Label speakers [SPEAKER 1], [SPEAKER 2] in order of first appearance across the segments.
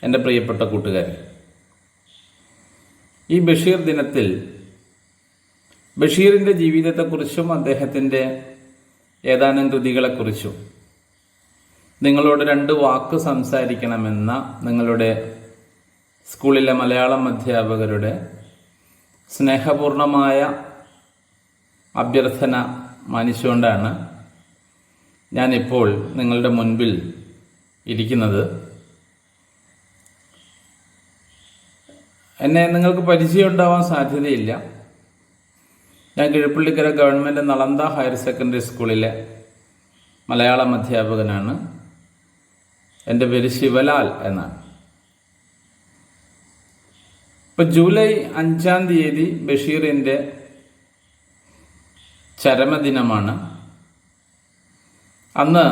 [SPEAKER 1] എൻ്റെ പ്രിയപ്പെട്ട കൂട്ടുകാരെ, ഈ ബഷീർ ദിനത്തിൽ ബഷീറിൻ്റെ ജീവിതത്തെക്കുറിച്ചും അദ്ദേഹത്തിൻ്റെ ഏതാനും കൃതികളെക്കുറിച്ചും നിങ്ങളോട് 2 വാക്ക് സംസാരിക്കണമെന്ന നിങ്ങളുടെ സ്കൂളിലെ മലയാളം അധ്യാപകരുടെ സ്നേഹപൂർണമായ അഭ്യർത്ഥന മാനിച്ചുകൊണ്ടാണ് ഞാനിപ്പോൾ നിങ്ങളുടെ മുൻപിൽ ഇരിക്കുന്നത്. എന്നെ നിങ്ങൾക്ക് പരിചയം ഉണ്ടാവാൻ സാധ്യതയില്ല. ഞാൻ കിഴപ്പള്ളിക്കര ഗവൺമെൻറ് നളന്ദ ഹയർ സെക്കൻഡറി സ്കൂളിലെ മലയാളം അധ്യാപകനാണ്. എൻ്റെ പേര് ശിവലാൽ എന്നാണ്. ഇപ്പം ജൂലൈ 5-ാം തീയതി ബഷീറിൻ്റെ ചരമദിനമാണ്. അന്ന്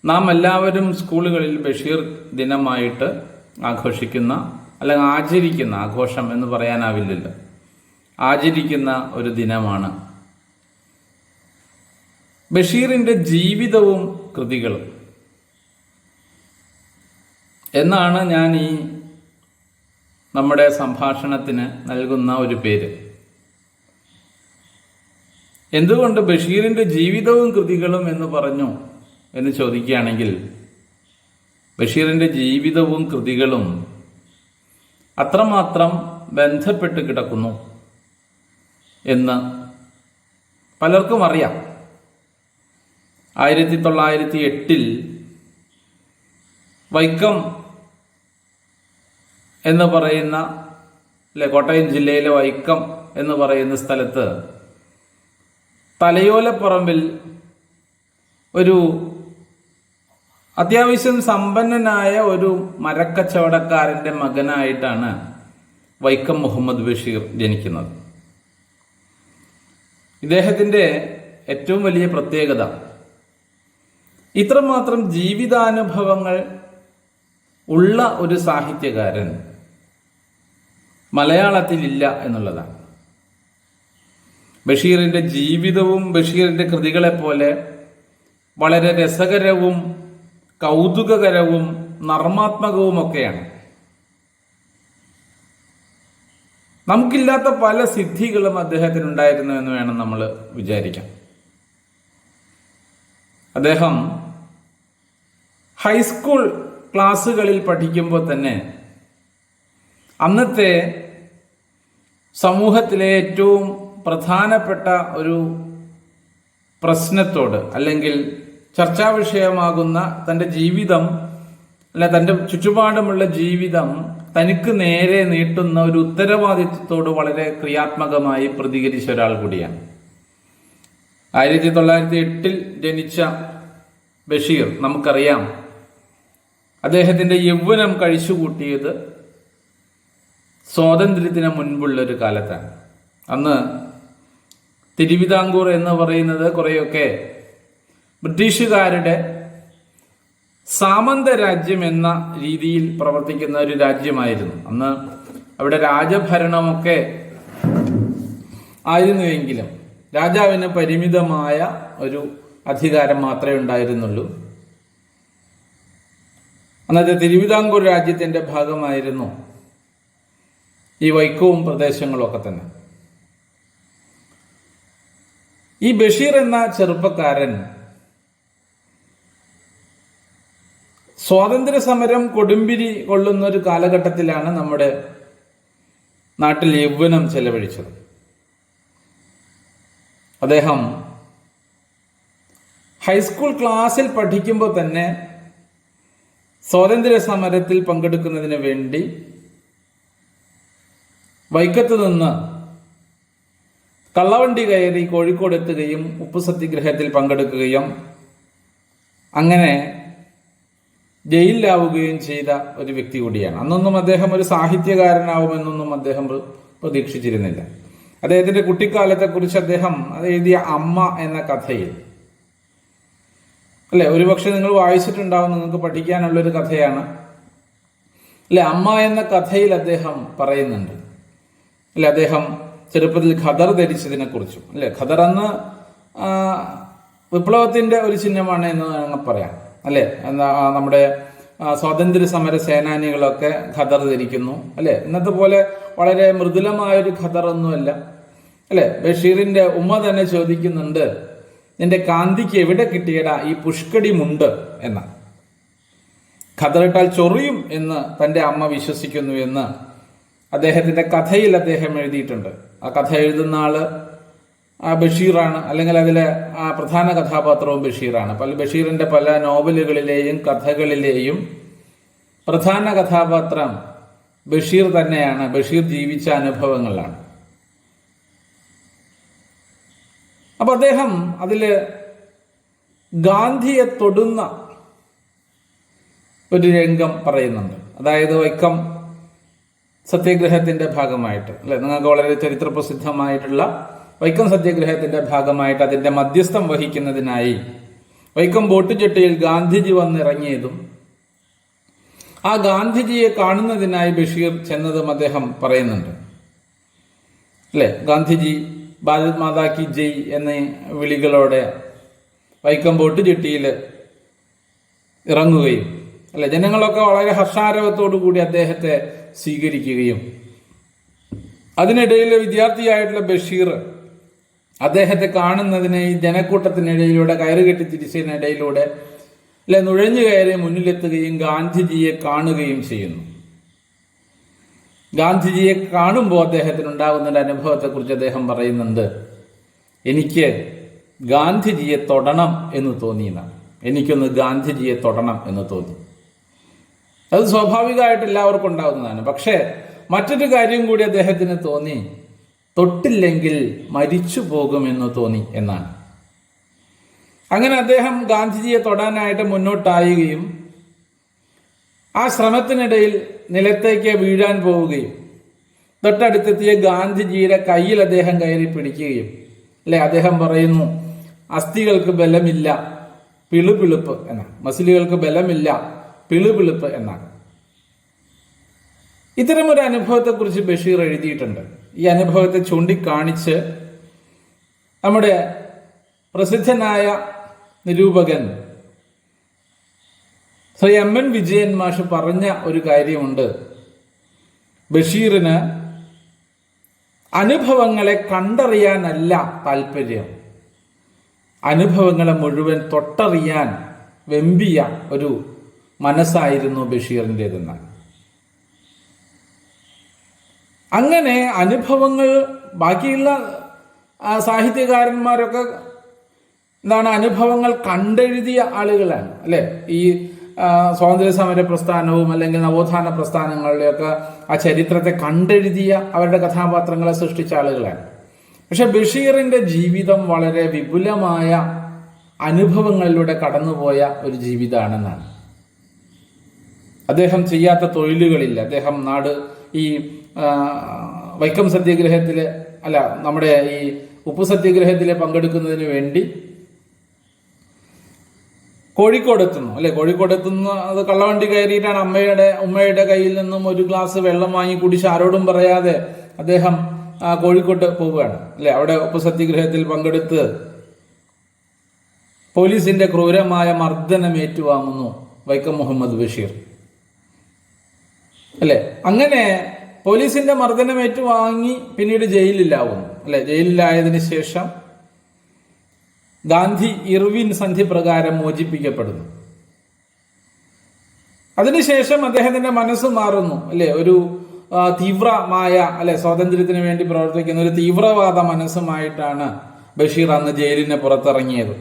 [SPEAKER 1] നാം എല്ലാവരും സ്കൂളുകളിൽ ബഷീർ ദിനമായിട്ട് ആഘോഷിക്കുന്ന, അല്ലെങ്കിൽ ആചരിക്കുന്ന, ആഘോഷം എന്ന് പറയാനാവില്ലല്ലോ, ആചരിക്കുന്ന ഒരു ദിനമാണ്. ബഷീറിൻ്റെ ജീവിതവും കൃതികളും എന്നാണ് ഞാൻ ഈ നമ്മുടെ സംഭാഷണത്തിന് നൽകുന്ന ഒരു പേര്. എന്തുകൊണ്ട് ബഷീറിൻ്റെ ജീവിതവും കൃതികളും എന്ന് പറഞ്ഞു എന്ന് ചോദിക്കുകയാണെങ്കിൽ, ബഷീറിൻ്റെ ജീവിതവും കൃതികളും അത്രമാത്രം ബന്ധപ്പെട്ട് കിടക്കുന്നു എന്ന് പലർക്കും അറിയാം. 1908 വൈക്കം എന്ന് പറയുന്ന, കോട്ടയം ജില്ലയിലെ വൈക്കം എന്ന് പറയുന്ന സ്ഥലത്ത് തലയോലപ്പറമ്പിൽ ഒരു അത്യാവശ്യം സമ്പന്നനായ ഒരു മരക്കച്ചവടക്കാരൻ്റെ മകനായിട്ടാണ് വൈക്കം മുഹമ്മദ് ബഷീർ ജനിക്കുന്നത്. ഇദ്ദേഹത്തിൻ്റെ ഏറ്റവും വലിയ പ്രത്യേകത, ഇത്രമാത്രം ജീവിതാനുഭവങ്ങൾ ഉള്ള ഒരു സാഹിത്യകാരൻ മലയാളത്തിലില്ല എന്നുള്ളതാണ്. ബഷീറിൻ്റെ ജീവിതവും ബഷീറിൻ്റെ കൃതികളെപ്പോലെ വളരെ രസകരവും കൗതുകകരവും നർമാത്മകവുമൊക്കെയാണ്. നമുക്കില്ലാത്ത പല സിദ്ധികളും അദ്ദേഹത്തിനുണ്ടായിരുന്നു എന്ന് വേണം നമ്മൾ വിചാരിക്കാൻ. അദ്ദേഹം ഹൈസ്കൂൾ ക്ലാസ്സുകളിൽ പഠിക്കുമ്പോൾ തന്നെ അന്നത്തെ സമൂഹത്തിലെ ഏറ്റവും പ്രധാനപ്പെട്ട ഒരു പ്രശ്നത്തോട്, അല്ലെങ്കിൽ ചർച്ചാ വിഷയമാകുന്ന തൻ്റെ ജീവിതം, അല്ല തൻ്റെ ചുറ്റുപാടുമുള്ള ജീവിതം തനിക്ക് നേരെ നീട്ടുന്ന ഒരു ഉത്തരവാദിത്വത്തോട് വളരെ ക്രിയാത്മകമായി പ്രതികരിച്ച ഒരാൾ കൂടിയാണ്. 1908 ജനിച്ച ബഷീർ, നമുക്കറിയാം, അദ്ദേഹത്തിൻ്റെ യൗവനം കഴിച്ചുകൂട്ടിയത് സ്വാതന്ത്ര്യത്തിന് മുൻപുള്ളൊരു കാലത്താണ്. അന്ന് തിരുവിതാംകൂർ എന്ന് പറയുന്നത് കുറേയൊക്കെ ബ്രിട്ടീഷുകാരുടെ സാമന്ത രാജ്യം എന്ന രീതിയിൽ പ്രവർത്തിക്കുന്ന ഒരു രാജ്യമായിരുന്നു. അന്ന് അവിടെ രാജഭരണമൊക്കെ ആയിരുന്നുവെങ്കിലും രാജാവിന് പരിമിതമായ ഒരു അധികാരം മാത്രമേ ഉണ്ടായിരുന്നുള്ളൂ. അന്നത്തെ തിരുവിതാംകൂർ രാജ്യത്തിൻ്റെ ഭാഗമായിരുന്നു ഈ വൈക്കവും പ്രദേശങ്ങളൊക്കെ തന്നെ. ഈ ബഷീർ എന്ന ചെറുപ്പക്കാരൻ സ്വാതന്ത്ര്യ സമരം കൊടുമ്പിരി കൊള്ളുന്ന ഒരു കാലഘട്ടത്തിലാണ് നമ്മുടെ നാട്ടിൽ യൗവനം ചെലവഴിച്ചത്. അദ്ദേഹം ഹൈസ്കൂൾ ക്ലാസ്സിൽ പഠിക്കുമ്പോൾ തന്നെ സ്വാതന്ത്ര്യ സമരത്തിൽ പങ്കെടുക്കുന്നതിന് വേണ്ടി വൈക്കത്ത് നിന്ന് കള്ളവണ്ടി കയറി കോഴിക്കോട് എത്തുകയും ഉപ്പു സത്യാഗ്രഹത്തിൽ പങ്കെടുക്കുകയും അങ്ങനെ ജയിലിലാവുകയും ചെയ്ത ഒരു വ്യക്തി കൂടിയാണ്. അന്നൊന്നും അദ്ദേഹം ഒരു സാഹിത്യകാരനാവുമെന്നൊന്നും അദ്ദേഹം പ്രതീക്ഷിച്ചിരുന്നില്ല. അദ്ദേഹത്തിൻ്റെ കുട്ടിക്കാലത്തെക്കുറിച്ച് അദ്ദേഹം അത് എഴുതിയ അമ്മ എന്ന കഥയിൽ, അല്ലെ, ഒരുപക്ഷെ നിങ്ങൾ വായിച്ചിട്ടുണ്ടാവും, നിങ്ങൾക്ക് പഠിക്കാനുള്ളൊരു കഥയാണ്, അല്ലെ. അമ്മ എന്ന കഥയിൽ അദ്ദേഹം പറയുന്നുണ്ട്, അല്ലെ, അദ്ദേഹം ചെറുപ്പത്തിൽ ഖദർ ധരിച്ചതിനെ കുറിച്ചും, അല്ലെ. ഖദർ അന്ന് വിപ്ലവത്തിന്റെ ഒരു ചിഹ്നമാണ് എന്ന് വേണമെങ്കിൽ പറയാം, അല്ലെ. നമ്മുടെ സ്വാതന്ത്ര്യ സമര സേനാനികളൊക്കെ ഖദർ ധരിക്കുന്നു അല്ലെ. ഇന്നത്തെ പോലെ വളരെ മൃദുലമായൊരു ഖദറൊന്നുമല്ല അല്ലെ. ബഷീറിന്റെ ഉമ്മ തന്നെ ചോദിക്കുന്നുണ്ട്, നിന്റെ കാന്തിക്ക് എവിടെ കിട്ടിയടാ ഈ പുഷ്കടി മുണ്ട് എന്ന. ഖദറിട്ടാൽ ചൊറിയും എന്ന് തന്റെ അമ്മ വിശ്വസിക്കുന്നു എന്ന് അദ്ദേഹത്തിന്റെ കഥയിൽ അദ്ദേഹം എഴുതിയിട്ടുണ്ട്. ആ കഥ എഴുതുന്ന ആള് ബഷീറാണ്, അല്ലെങ്കിൽ അതിലെ പ്രധാന കഥാപാത്രവും ബഷീറാണ്. ബഷീറിന്റെ പല നോവലുകളിലെയും കഥകളിലെയും പ്രധാന കഥാപാത്രം ബഷീർ തന്നെയാണ്. ബഷീർ ജീവിച്ച അനുഭവങ്ങളാണ്. അപ്പൊ അദ്ദേഹം അതില് ഗാന്ധിയെ തൊടുന്ന ഒരു രംഗം പറയുന്നുണ്ട്. അതായത് വൈക്കം സത്യാഗ്രഹത്തിന്റെ ഭാഗമായിട്ട് അല്ലെ, നിങ്ങൾക്ക് വളരെ ചരിത്ര പ്രസിദ്ധമായിട്ടുള്ള വൈക്കം സത്യാഗ്രഹത്തിന്റെ ഭാഗമായിട്ട് അതിന്റെ മധ്യസ്ഥം വഹിക്കുന്നതിനായി വൈക്കം ബോട്ടുചെട്ടിയിൽ ഗാന്ധിജി വന്നിറങ്ങിയതും ആ ഗാന്ധിജിയെ കാണുന്നതിനായി ബഷീർ ചെന്നതും അദ്ദേഹം പറയുന്നുണ്ട് അല്ലെ. ഗാന്ധിജി ഭാരത് മാതാ കി ജയ് എന്ന വിളികളോടെ വൈക്കം ബോട്ടുചെട്ടിയിൽ ഇറങ്ങുകയും അല്ലെ, ജനങ്ങളൊക്കെ വളരെ ഹർഷാരവത്തോടു കൂടി അദ്ദേഹത്തെ സ്വീകരിക്കുകയും അതിനിടയിൽ വിദ്യാർത്ഥിയായിട്ടുള്ള ബഷീർ അദ്ദേഹത്തെ കാണുന്നതിന് ഈ ജനക്കൂട്ടത്തിനിടയിലൂടെ കയറുകെട്ടി തിരിച്ചതിനിടയിലൂടെ അല്ലെ നുഴഞ്ഞു കയറി മുന്നിലെത്തുകയും ഗാന്ധിജിയെ കാണുകയും ചെയ്യുന്നു. ഗാന്ധിജിയെ കാണുമ്പോൾ അദ്ദേഹത്തിനുണ്ടാകുന്ന ഒരു അനുഭവത്തെക്കുറിച്ച് അദ്ദേഹം പറയുന്നുണ്ട്, എനിക്ക് ഗാന്ധിജിയെ തൊടണം എന്ന് തോന്നിയെന്നാണ്. എനിക്കൊന്ന് ഗാന്ധിജിയെ തൊടണം എന്ന് തോന്നി. അത് സ്വാഭാവികമായിട്ട് എല്ലാവർക്കും ഉണ്ടാകുന്നതാണ്. പക്ഷേ മറ്റൊരു കാര്യം കൂടി അദ്ദേഹത്തിന് തോന്നി, തൊട്ടില്ലെങ്കിൽ മരിച്ചു പോകുമെന്ന് തോന്നി എന്നാണ്. അങ്ങനെ അദ്ദേഹം ഗാന്ധിജിയെ തൊടാനായിട്ട് മുന്നോട്ടായുകയും ആ ശ്രമത്തിനിടയിൽ നിലത്തേക്ക് വീഴാൻ പോവുകയും തൊട്ടടുത്തെത്തിയ ഗാന്ധിജിയുടെ കയ്യിൽ അദ്ദേഹം കയറി പിടിക്കുകയും അല്ലെ, അദ്ദേഹം പറയുന്നു, അസ്ഥികൾക്ക് ബലമില്ല പിളുപിളുപ്പ് എന്നാണ്, മസിലുകൾക്ക് ബലമില്ല പിളുപിളുപ്പ് എന്നാണ്. ഇത്തരമൊരു അനുഭവത്തെക്കുറിച്ച് ബഷീർ എഴുതിയിട്ടുണ്ട്. ഈ അനുഭവത്തെ ചൂണ്ടിക്കാണിച്ച് നമ്മുടെ പ്രസിദ്ധനായ നിരൂപകൻ ശ്രീ എം എൻ വിജയൻ മാഷ് പറഞ്ഞ ഒരു കാര്യമുണ്ട്. ബഷീറിന് അനുഭവങ്ങളെ കണ്ടറിയാനല്ല താല്പര്യം, അനുഭവങ്ങളെ മുഴുവൻ തൊട്ടറിയാൻ വെമ്പിയ ഒരു മനസ്സായിരുന്നു ബഷീറിൻ്റെതെന്നാണ്. അങ്ങനെ അനുഭവങ്ങൾ ബാക്കിയുള്ള സാഹിത്യകാരന്മാരൊക്കെ എന്താണ് അനുഭവങ്ങൾ കണ്ടെഴുതിയ ആളുകളാണ് അല്ലെ. ഈ സ്വാതന്ത്ര്യ സമര പ്രസ്ഥാനവും അല്ലെങ്കിൽ നവോത്ഥാന പ്രസ്ഥാനങ്ങളുടെയൊക്കെ ആ ചരിത്രത്തെ കണ്ടെഴുതിയ അവരുടെ കഥാപാത്രങ്ങളെ സൃഷ്ടിച്ച ആളുകളാണ്. പക്ഷെ ബഷീറിന്റെ ജീവിതം വളരെ വിപുലമായ അനുഭവങ്ങളിലൂടെ കടന്നുപോയ ഒരു ജീവിതമാണെന്നാണ്. അദ്ദേഹം ചെയ്യാത്ത തൊഴിലുകളില്ല. അദ്ദേഹം ഈ വൈക്കം സത്യാഗ്രഹത്തില് അല്ല നമ്മുടെ ഈ ഉപ്പു സത്യാഗ്രഹത്തില് പങ്കെടുക്കുന്നതിന് വേണ്ടി കോഴിക്കോടെത്തുന്നു അല്ലെ. കോഴിക്കോടെത്തുന്ന അത് കള്ളവണ്ടി കയറിയിട്ടാണ് ഉമ്മയുടെ കയ്യിൽ നിന്നും ഒരു ഗ്ലാസ് വെള്ളം വാങ്ങി കുടിച്ച് ആരോടും പറയാതെ അദ്ദേഹം കോഴിക്കോട്ട് പോവുകയാണ് അല്ലെ. അവിടെ ഉപ്പു സത്യാഗ്രഹത്തിൽ പങ്കെടുത്ത് പോലീസിന്റെ ക്രൂരമായ മർദ്ദനം ഏറ്റുവാങ്ങുന്നു വൈക്കം മുഹമ്മദ് ബഷീർ അല്ലെ. അങ്ങനെ പോലീസിന്റെ മർദ്ദനം ഏറ്റുവാങ്ങി പിന്നീട് ജയിലിലാവുന്നു അല്ലെ. ജയിലിലായതിനു ശേഷം ഗാന്ധി ഇർവിൻ സന്ധി പ്രകാരം മോചിപ്പിക്കപ്പെടുന്നു. അതിനുശേഷം അദ്ദേഹത്തിന്റെ മനസ്സ് മാറുന്നു അല്ലെ. ഒരു തീവ്രമായ അല്ലെ സ്വാതന്ത്ര്യത്തിന് വേണ്ടി പ്രവർത്തിക്കുന്ന ഒരു തീവ്രവാദ മനസ്സുമായിട്ടാണ് ബഷീർ അന്ന് ജയിലിന് പുറത്തിറങ്ങിയത്.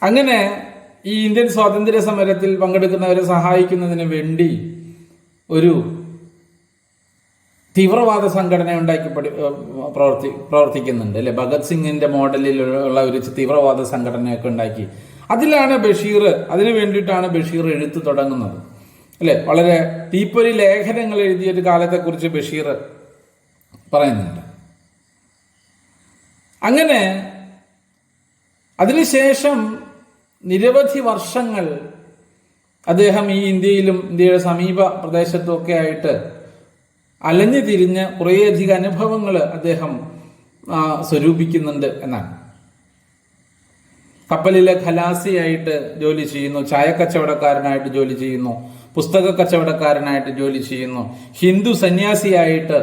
[SPEAKER 1] അങ്ങനെ ഈ ഇന്ത്യൻ സ്വാതന്ത്ര്യ സമരത്തിൽ പങ്കെടുക്കുന്നവരെ സഹായിക്കുന്നതിന് വേണ്ടി ഒരു തീവ്രവാദ സംഘടന ഉണ്ടാക്കി പ്രവർത്തിക്കുന്നുണ്ട് അല്ലെ. ഭഗത് സിംഗിന്റെ മോഡലിലുള്ള ഒരു തീവ്രവാദ സംഘടനയൊക്കെ ഉണ്ടാക്കി. അതിലാണ് ബഷീർ, അതിനു വേണ്ടിയിട്ടാണ് ബഷീർ എഴുത്ത് തുടങ്ങുന്നത് അല്ലെ. വളരെ തീപ്പൊരി ലേഖനങ്ങൾ എഴുതിയ ഒരു കാലത്തെക്കുറിച്ച് ബഷീർ പറയുന്നുണ്ട്. അങ്ങനെ അതിനുശേഷം നിരവധി വർഷങ്ങൾ അദ്ദേഹം ഈ ഇന്ത്യയിലും ഇന്ത്യയുടെ സമീപ പ്രദേശത്തും ഒക്കെ ആയിട്ട് അലഞ്ഞു തിരിഞ്ഞ് കുറേയധികം അനുഭവങ്ങൾ അദ്ദേഹം സ്വരൂപിക്കുന്നുണ്ട് എന്നാണ്. കപ്പലിലെ ഖലാസിയായിട്ട് ജോലി ചെയ്യുന്നു, ചായക്കച്ചവടക്കാരനായിട്ട് ജോലി ചെയ്യുന്നു, പുസ്തക കച്ചവടക്കാരനായിട്ട് ജോലി ചെയ്യുന്നു, ഹിന്ദു സന്യാസിയായിട്ട്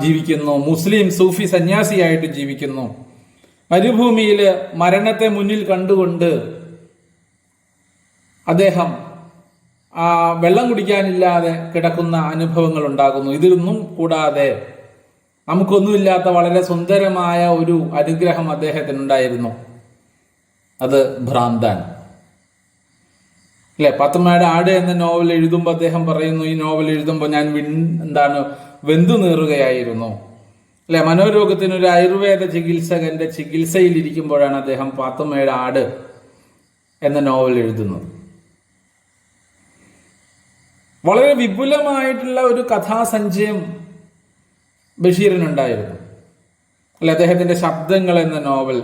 [SPEAKER 1] ജീവിക്കുന്നു, മുസ്ലിം സൂഫി സന്യാസിയായിട്ട് ജീവിക്കുന്നു. മരുഭൂമിയിൽ മരണത്തെ മുന്നിൽ കണ്ടുകൊണ്ട് അദ്ദേഹം വെള്ളം കുടിക്കാനില്ലാതെ കിടക്കുന്ന അനുഭവങ്ങൾ ഉണ്ടാകുന്നു. ഇതൊന്നും കൂടാതെ നമുക്കൊന്നുമില്ലാത്ത വളരെ സുന്ദരമായ ഒരു അനുഗ്രഹം അദ്ദേഹത്തിനുണ്ടായിരുന്നു. അത് ഭ്രാന്താൻ. അല്ലെ, പാത്തുമ്മയുടെ ആട് എന്ന നോവൽ എഴുതുമ്പോൾ അദ്ദേഹം പറയുന്നു, ഈ നോവൽ എഴുതുമ്പോൾ ഞാൻ വെന്തു നീറുകയായിരുന്നു. അല്ലെ, മനോരോഗത്തിനൊരു ആയുർവേദ ചികിത്സകന്റെ ചികിത്സയിലിരിക്കുമ്പോഴാണ് അദ്ദേഹം പാത്തുമ്മയുടെ ആട് എന്ന നോവൽ എഴുതുന്നത്. വളരെ വിപുലമായിട്ടുള്ള ഒരു കഥാസഞ്ചയം ബഷീറിനുണ്ടായിരുന്നു. അല്ലെ, അദ്ദേഹത്തിന്റെ ശബ്ദങ്ങൾ എന്ന നോവൽ,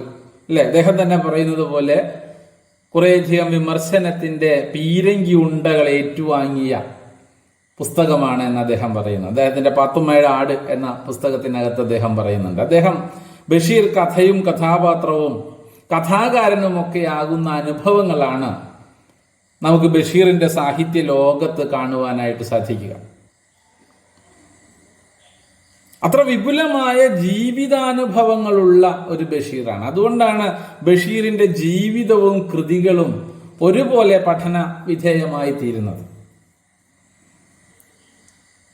[SPEAKER 1] അല്ലെ, അദ്ദേഹം തന്നെ പറയുന്നത് പോലെ കുറേയധികം വിമർശനത്തിന്റെ പീരങ്കി ഉണ്ടകൾ ഏറ്റുവാങ്ങിയ പുസ്തകമാണ് എന്ന് അദ്ദേഹം പറയുന്നു. അദ്ദേഹത്തിന്റെ പാത്തുമ്മയുടെ ആട് എന്ന പുസ്തകത്തിനകത്ത് അദ്ദേഹം പറയുന്നുണ്ട്, അദ്ദേഹം ബഷീർ കഥയും കഥാപാത്രവും കഥാകാരനുമൊക്കെ ആകുന്ന അനുഭവങ്ങളാണ് നമുക്ക് ബഷീറിന്റെ സാഹിത്യ ലോകത്ത് കാണുവാനായിട്ട് സാധിക്കുക. അത്ര വിപുലമായ ജീവിതാനുഭവങ്ങളുള്ള ഒരു ബഷീറാണ്. അതുകൊണ്ടാണ് ബഷീറിന്റെ ജീവിതവും കൃതികളും ഒരുപോലെ പഠന വിധേയമായി തീരുന്നത്.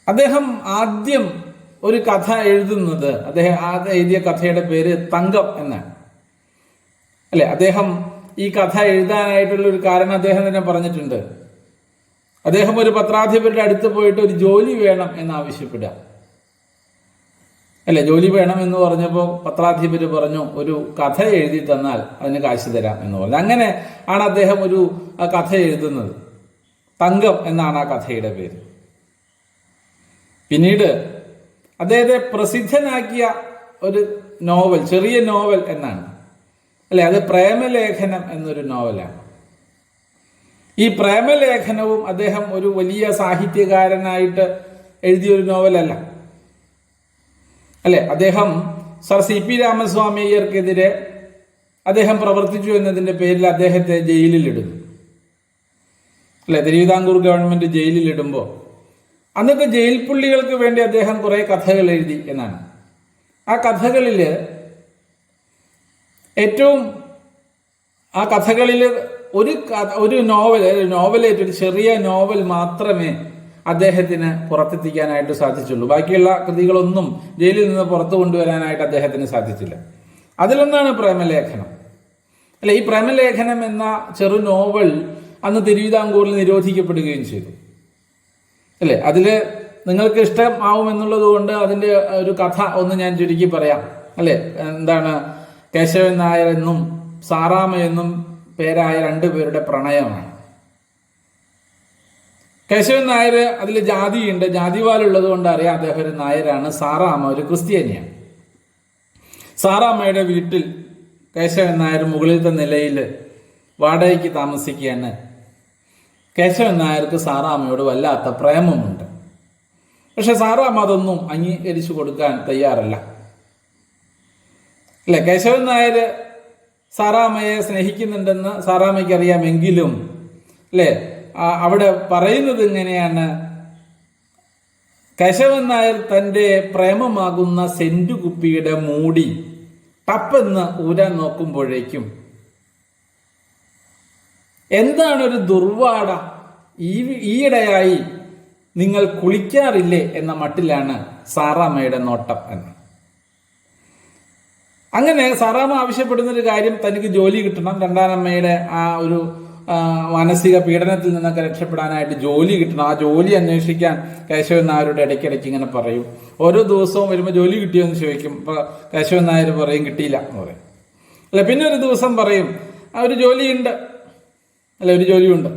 [SPEAKER 1] അദ്ദേഹം ആദ്യം ഒരു കഥ എഴുതുന്നത്, അദ്ദേഹം എഴുതിയ കഥയുടെ പേര് തങ്കം എന്നാണ്. അല്ലെ, അദ്ദേഹം ഈ കഥ എഴുതാനായിട്ടുള്ള ഒരു കാരണം അദ്ദേഹം തന്നെ പറഞ്ഞിട്ടുണ്ട്. അദ്ദേഹം ഒരു പത്രാധിപരുടെ അടുത്ത് പോയിട്ട് ഒരു ജോലി വേണം എന്ന് ആവശ്യപ്പെടുക. അല്ലെ, ജോലി വേണം എന്ന് പറഞ്ഞപ്പോൾ പത്രാധിപര് പറഞ്ഞു, ഒരു കഥ എഴുതി തന്നാൽ അതിന് കാശ് തരാം എന്ന് പറഞ്ഞു. അങ്ങനെ ആണ് അദ്ദേഹം ഒരു കഥ എഴുതുന്നത്. തങ്കം എന്നാണ് ആ കഥയുടെ പേര്. പിന്നീട് അദ്ദേഹത്തെ പ്രസിദ്ധനാക്കിയ ഒരു നോവൽ, ചെറിയ നോവൽ എന്നാണ്. അല്ലെ, അത് പ്രേമലേഖനം എന്നൊരു നോവലാണ്. ഈ പ്രേമലേഖനവും അദ്ദേഹം ഒരു വലിയ സാഹിത്യകാരനായിട്ട് എഴുതിയൊരു നോവലല്ല. അല്ലെ, അദ്ദേഹം സർ CP രാമസ്വാമി അയ്യർക്കെതിരെ അദ്ദേഹം പ്രവർത്തിച്ചു എന്നതിന്റെ പേരിൽ അദ്ദേഹത്തെ ജയിലിലിടുന്നു. അല്ലെ, തിരുവിതാംകൂർ ഗവൺമെന്റ് ജയിലിലിടുമ്പോൾ അന്നത്തെ ജയിൽ പുള്ളികൾക്ക് വേണ്ടി അദ്ദേഹം കുറെ കഥകൾ എഴുതി എന്നാണ്. ആ കഥകളിൽ ഏറ്റവും ആ കഥകളിൽ ഒരു നോവലേറ്റ് ഒരു ചെറിയ നോവൽ മാത്രമേ അദ്ദേഹത്തിന് പുറത്തെത്തിക്കാനായിട്ട് സാധിച്ചുള്ളൂ. ബാക്കിയുള്ള കൃതികളൊന്നും ജയിലിൽ നിന്ന് പുറത്തു കൊണ്ടുവരാനായിട്ട് അദ്ദേഹത്തിന് സാധിച്ചില്ല. അതിലൊന്നാണ് പ്രേമലേഖനം. അല്ലെ, ഈ പ്രേമലേഖനം എന്ന ചെറു നോവൽ അന്ന് തിരുവിതാംകൂറിൽ നിരോധിക്കപ്പെടുകയും ചെയ്തു. അല്ലെ, അതില് നിങ്ങൾക്ക് ഇഷ്ടമാവും എന്നുള്ളത് കൊണ്ട് അതിന്റെ ഒരു കഥ ഒന്ന് ഞാൻ ചുരുക്കി പറയാം. അല്ലെ, എന്താണ്, കേശവൻ നായർ എന്നും സാറാമ്മ എന്നും പേരായ രണ്ടുപേരുടെ പ്രണയമാണ്. കേശവൻ നായർ അതിൽ ജാതിയുണ്ട്, ജാതിവാലുള്ളത് കൊണ്ട് അറിയാം അദ്ദേഹം ഒരു നായരാണ്. സാറാമ്മ ഒരു ക്രിസ്ത്യാനിയാണ്. സാറാമ്മയുടെ വീട്ടിൽ കേശവൻ നായർ മുകളിലത്തെ നിലയിൽ വാടകയ്ക്ക് താമസിക്കുകയാണ്. കേശവൻ നായർക്ക് സാറാമ്മയോട് വല്ലാത്ത പ്രേമമുണ്ട്. പക്ഷെ സാറാമ്മ അതൊന്നും അംഗീകരിച്ചു കൊടുക്കാൻ തയ്യാറല്ല. അല്ലെ, കേശവൻ നായർ സാറാമ്മയെ സ്നേഹിക്കുന്നുണ്ടെന്ന് സാറാമ്മയ്ക്ക് അറിയാമെങ്കിലും അല്ലെ, അവിടെ പറയുന്നത് ഇങ്ങനെയാണ്, കേശവൻ നായർ തൻ്റെ പ്രേമമാകുന്ന സെന്റ് കുപ്പിയുടെ മൂടി ടപ്പെന്ന് ഊരാൻ നോക്കുമ്പോഴേക്കും എന്താണൊരു ദുർവാട, ഈയിടെയായി നിങ്ങൾ കുളിക്കാറില്ലേ എന്ന മട്ടിലാണ് സാറാമ്മയുടെ നോട്ടം എന്ന്. അങ്ങനെ സാറാമ്മ ആവശ്യപ്പെടുന്നൊരു കാര്യം തനിക്ക് ജോലി കിട്ടണം, രണ്ടാനമ്മയുടെ ആ ഒരു മാനസിക പീഡനത്തിൽ നിന്നൊക്കെ രക്ഷപ്പെടാനായിട്ട് ജോലി കിട്ടണം. ആ ജോലി അന്വേഷിക്കാൻ കേശവൻ നായരുടെ ഇടയ്ക്കിടയ്ക്ക് ഇങ്ങനെ പറയും. ഓരോ ദിവസവും വരുമ്പോൾ ജോലി കിട്ടിയോ എന്ന് ചോദിക്കും. അപ്പോൾ കേശവൻ നായർ പറയും കിട്ടിയില്ല എന്ന് പറയും. അല്ല, പിന്നെ ഒരു ദിവസം പറയും ഒരു ജോലിയുണ്ട്, അല്ലെ, ഒരു ജോലിയുണ്ട്,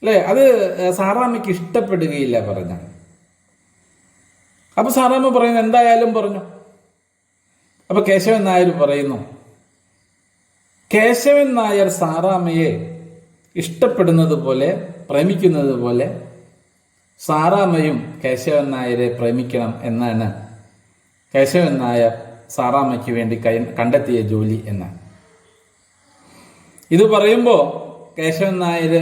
[SPEAKER 1] അല്ലേ. അത് സാറാമ്മയ്ക്ക് ഇഷ്ടപ്പെടുകയില്ല പറഞ്ഞ. അപ്പൊ സാറാമ്മ പറയുന്നു എന്തായാലും പറഞ്ഞു. അപ്പൊ കേശവൻ നായർ പറയുന്നു, കേശവൻ നായർ സാറാമ്മയെ ഇഷ്ടപ്പെടുന്നത് പോലെ, പ്രേമിക്കുന്നത് പോലെ സാറാമ്മയും കേശവൻ നായരെ പ്രേമിക്കണം എന്നാണ് കേശവൻ നായർ സാറാമ്മയ്ക്ക് വേണ്ടി കണ്ടെത്തിയ ജോലി എന്നാണ്. ഇത് പറയുമ്പോൾ കേശവൻ നായർ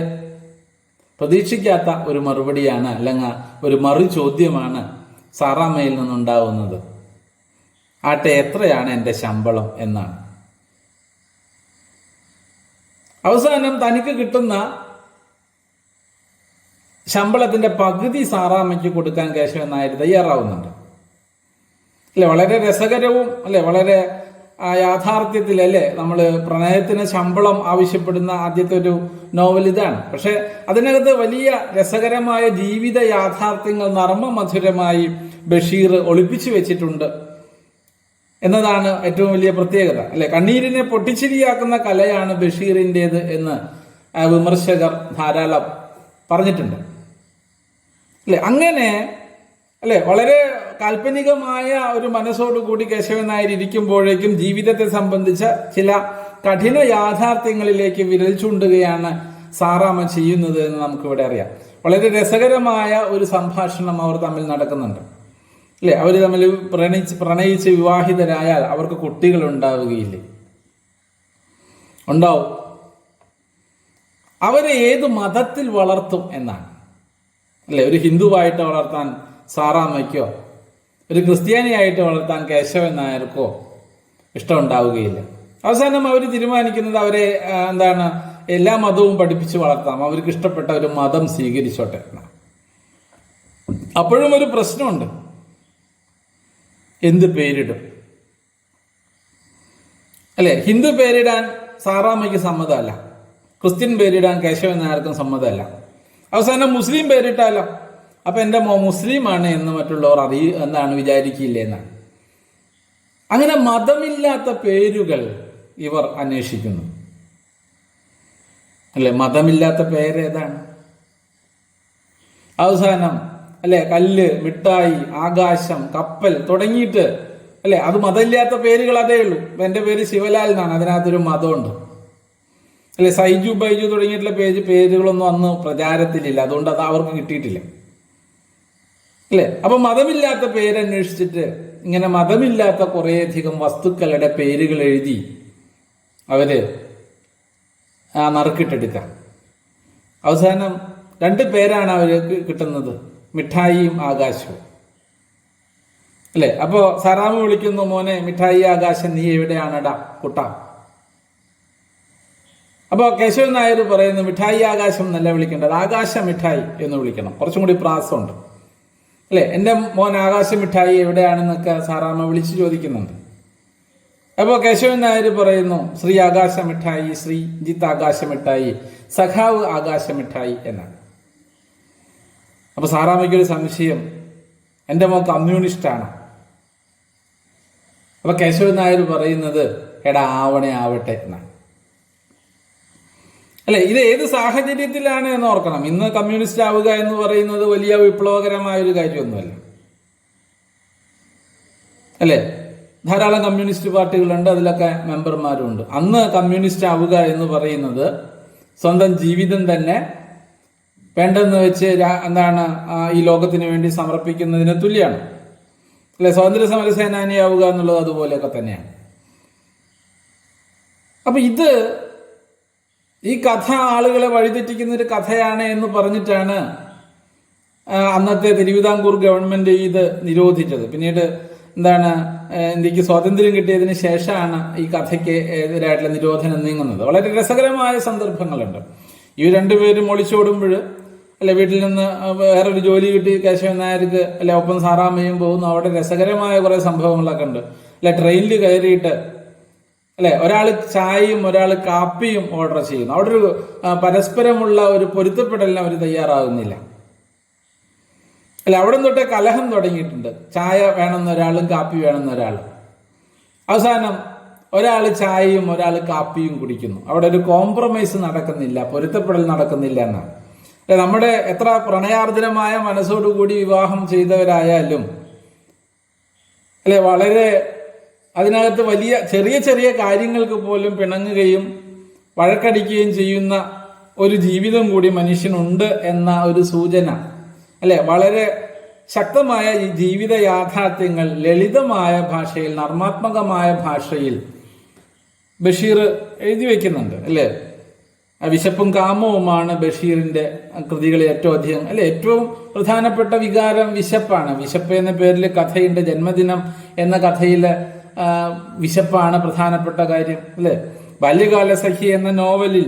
[SPEAKER 1] പ്രതീക്ഷിക്കാത്ത ഒരു മറുപടിയാണ്, അല്ലെങ്കിൽ ഒരു മറു ചോദ്യമാണ് സാറാമ്മയിൽ നിന്നുണ്ടാവുന്നത്. ആട്ടെ, എത്രയാണ് എൻ്റെ ശമ്പളം എന്നാണ്. അവസാനം തനിക്ക് കിട്ടുന്ന ശമ്പളത്തിന്റെ പകുതി സാറാമ്മയ്ക്ക് കൊടുക്കാൻ കേശവൻ നായർ തയ്യാറാവുന്നുണ്ട്. അല്ലെ, വളരെ രസകരവും അല്ലെ വളരെ യാഥാർത്ഥ്യത്തിലല്ലേ നമ്മൾ പ്രണയത്തിന് ശമ്പളം ആവശ്യപ്പെടുന്ന ആദ്യത്തെ ഒരു നോവൽ ഇതാണ്. പക്ഷെ അതിനകത്ത് വലിയ രസകരമായ ജീവിത യാഥാർത്ഥ്യങ്ങൾ നർമ്മമധുരമായി ബഷീർ ഒളിപ്പിച്ചു വെച്ചിട്ടുണ്ട് എന്നതാണ് ഏറ്റവും വലിയ പ്രത്യേകത. അല്ലെ, കണ്ണീരിനെ പൊട്ടിച്ചിരിയാക്കുന്ന കലയാണ് ബഷീറിൻ്റെത് എന്ന് വിമർശകർ ധാരാളം പറഞ്ഞിട്ടുണ്ട്. അല്ലെ, അങ്ങനെ അല്ലെ വളരെ കാൽപ്പനികമായ ഒരു മനസ്സോടുകൂടി കേശവൻ നായർ ഇരിക്കുമ്പോഴേക്കും ജീവിതത്തെ സംബന്ധിച്ച ചില കഠിന യാഥാർത്ഥ്യങ്ങളിലേക്ക് വിരൽ ചൂണ്ടുകയാണ് സാറാമ്മ ചെയ്യുന്നത് എന്ന് നമുക്കിവിടെ അറിയാം. വളരെ രസകരമായ ഒരു സംഭാഷണം അവർ തമ്മിൽ നടക്കുന്നുണ്ട്. അല്ലെ, അവർ തമ്മിൽ പ്രണയിച്ച് വിവാഹിതരായാൽ അവർക്ക് കുട്ടികൾ ഉണ്ടാവുകയില്ലേ? ഉണ്ടാവും. അവരെ ഏത് മതത്തിൽ വളർത്തും എന്നാണ്. അല്ലെ, ഒരു ഹിന്ദുവായിട്ട് വളർത്താൻ സാറാമ്മയ്ക്കോ ഒരു ക്രിസ്ത്യാനിയായിട്ട് വളർത്താൻ കേശവൻ നായർക്കോ ഇഷ്ടമുണ്ടാവുകയില്ല. അവസാനം അവർ തീരുമാനിക്കുന്നത് അവരെ എല്ലാ മതവും പഠിപ്പിച്ച് വളർത്താം, അവർക്ക് ഇഷ്ടപ്പെട്ട ഒരു മതം സ്വീകരിച്ചോട്ടെ. അപ്പോഴും ഒരു പ്രശ്നമുണ്ട്, എന്ത് പേരിടും? അല്ലെ, ഹിന്ദു പേരിടാൻ സാറാമ്മയ്ക്ക് സമ്മതമല്ല, ക്രിസ്ത്യൻ പേരിടാൻ കേശവൻ നായർക്കും സമ്മതമല്ല. അവസാനം മുസ്ലിം പേരിട്ടാലോ? അപ്പൊ എൻ്റെ മുസ്ലിമാണ് എന്ന് മറ്റുള്ളവർ വിചാരിക്കില്ല എന്നാണ്. അങ്ങനെ മതമില്ലാത്ത പേരുകൾ ഇവർ അന്വേഷിക്കുന്നു. അല്ലെ, മതമില്ലാത്ത പേരേതാണ്? അവസാനം അല്ലെ കല്ല്, മിഠായി, ആകാശം, കപ്പൽ തുടങ്ങിയിട്ട് അല്ലെ അത് മതമില്ലാത്ത പേരുകൾ അതേ ഉള്ളൂ. എന്റെ പേര് ശിവലാൽ എന്നാണ്, അതിനകത്തൊരു മതമുണ്ട്. അല്ലെ, സൈജു ബൈജു തുടങ്ങിയിട്ടുള്ള പേരുകളൊന്നും അന്ന് പ്രചാരത്തിലില്ല, അതുകൊണ്ട് അത് അവർക്ക് കിട്ടിയിട്ടില്ല. അല്ലെ, അപ്പൊ മതമില്ലാത്ത പേരന്വേഷിച്ചിട്ട് ഇങ്ങനെ മതമില്ലാത്ത കുറേയധികം വസ്തുക്കളുടെ പേരുകൾ എഴുതി അവര് നറുക്കിട്ടെടുക്കാം. അവസാനം 2 പേരാണ് അവർക്ക് കിട്ടുന്നത്, മിഠായിയും ആകാശവും. അല്ലെ, അപ്പോ സാറാമ്മ വിളിക്കുന്നു, മോനെ മിഠായി ആകാശം നീ എവിടെയാണടാ കുട്ടാ? അപ്പൊ കേശവൻ നായർ പറയുന്നു, മിഠായി ആകാശം എന്നല്ല വിളിക്കേണ്ടത്, ആകാശ മിഠായി എന്ന് വിളിക്കണം, കുറച്ചും കൂടി പ്രാസമുണ്ട്. അല്ലെ, എൻ്റെ മോൻ ആകാശ മിഠായി എവിടെയാണെന്നൊക്കെ സാറാമ്മ വിളിച്ചു ചോദിക്കുന്നുണ്ട്. അപ്പോൾ കേശവൻ നായർ പറയുന്നു, ശ്രീ ആകാശ മിഠായി, ശ്രീജിത്ത് ആകാശ മിഠായി, സഖാവ് ആകാശ മിഠായി എന്നാണ്. അപ്പൊ സാറാമ്മയ്ക്കൊരു സംശയം, എൻ്റെ മോൻ കമ്മ്യൂണിസ്റ്റാണ്. അപ്പൊ കേശവൻ നായർ പറയുന്നത്, എടാ ആവണേ ആവട്ടെ എന്നാണ്. അല്ലെ, ഇത് ഏത് സാഹചര്യത്തിലാണ് എന്ന് ഓർക്കണം. ഇന്ന് കമ്മ്യൂണിസ്റ്റ് ആവുക എന്ന് പറയുന്നത് വലിയ വിപ്ലവകരമായ ഒരു കാര്യമൊന്നുമല്ല. അല്ലെ, ധാരാളം കമ്മ്യൂണിസ്റ്റ് പാർട്ടികളുണ്ട്, അതിലൊക്കെ മെമ്പർമാരുണ്ട്. അന്ന് കമ്മ്യൂണിസ്റ്റ് ആവുക എന്ന് പറയുന്നത് സ്വന്തം ജീവിതം തന്നെ വേണ്ടെന്ന് വെച്ച് ഈ ലോകത്തിന് വേണ്ടി സമർപ്പിക്കുന്നതിന് തുല്യമാണ്. അല്ലെ, സ്വാതന്ത്ര്യ സമര സേനാനിയാവുക എന്നുള്ളത് അതുപോലെയൊക്കെ തന്നെയാണ്. അപ്പൊ ഈ കഥ ആളുകളെ വഴിതെറ്റിക്കുന്ന ഒരു കഥയാണ് എന്ന് പറഞ്ഞിട്ടാണ് അന്നത്തെ തിരുവിതാംകൂർ ഗവൺമെന്റ് ഇത് നിരോധിച്ചത്. പിന്നീട് ഇന്ത്യക്ക് സ്വാതന്ത്ര്യം കിട്ടിയതിന് ശേഷമാണ് ഈ കഥയ്ക്ക് എതിരായിട്ടുള്ള നിരോധനം നീങ്ങുന്നത്. വളരെ രസകരമായ സന്ദർഭങ്ങളുണ്ട്. ഈ 2 പേരും ഒളിച്ചോടുമ്പോൾ അല്ലെ വീട്ടിൽ നിന്ന് വേറൊരു ജോലി കിട്ടി കേശവൻ നായർക്ക് അല്ലെ ഒപ്പം സാറാമ്മയും പോകുന്നു. അവിടെ രസകരമായ കുറെ സംഭവങ്ങളൊക്കെ ഉണ്ട്. അല്ലെ, ട്രെയിനിൽ കയറിയിട്ട് അല്ലെ ഒരാൾ ചായയും ഒരാൾ കാപ്പിയും ഓർഡർ ചെയ്യുന്നു. അവിടെ ഒരു പരസ്പരമുള്ള ഒരു പൊരുത്തപ്പെടലിന് അവർ തയ്യാറാകുന്നില്ല. അല്ലെ, അവിടെ തൊട്ടേ കലഹം തുടങ്ങിയിട്ടുണ്ട്. ചായ വേണമെന്ന ഒരാളും കാപ്പി വേണമെന്ന ഒരാളും. അവസാനം ഒരാൾ ചായയും ഒരാൾ കാപ്പിയും കുടിക്കുന്നു. അവിടെ ഒരു കോംപ്രമൈസ് നടക്കുന്നില്ല, പൊരുത്തപ്പെടൽ നടക്കുന്നില്ല എന്നാണ്. അല്ലെ, നമ്മുടെ എത്ര പ്രണയാർദ്രമായ മനസ്സോടുകൂടി വിവാഹം ചെയ്തവരായാലും അല്ലെ വളരെ അതിനകത്ത് വലിയ ചെറിയ ചെറിയ കാര്യങ്ങൾക്ക് പോലും പിണങ്ങുകയും വഴക്കടിക്കുകയും ചെയ്യുന്ന ഒരു ജീവിതം കൂടി മനുഷ്യനുണ്ട് എന്ന ഒരു സൂചന അല്ലെ, വളരെ ശക്തമായ ഈ ജീവിത യാഥാർത്ഥ്യങ്ങൾ ലളിതമായ ഭാഷയിൽ, നർമാത്മകമായ ഭാഷയിൽ ബഷീർ എഴുതി വെക്കുന്നുണ്ട്. അല്ലേ, വിശപ്പും കാമവുമാണ് ബഷീറിന്റെ കൃതികളിൽ ഏറ്റവും അധികം ഏറ്റവും പ്രധാനപ്പെട്ട വികാരം വിശപ്പാണ്. വിശപ്പ് എന്ന പേരിൽ കഥയുണ്ട്. ജന്മദിനം എന്ന കഥയിലെ വിശപ്പാണ് പ്രധാനപ്പെട്ട കാര്യം അല്ലെ. ബാല്യകാലസഖി എന്ന നോവലിൽ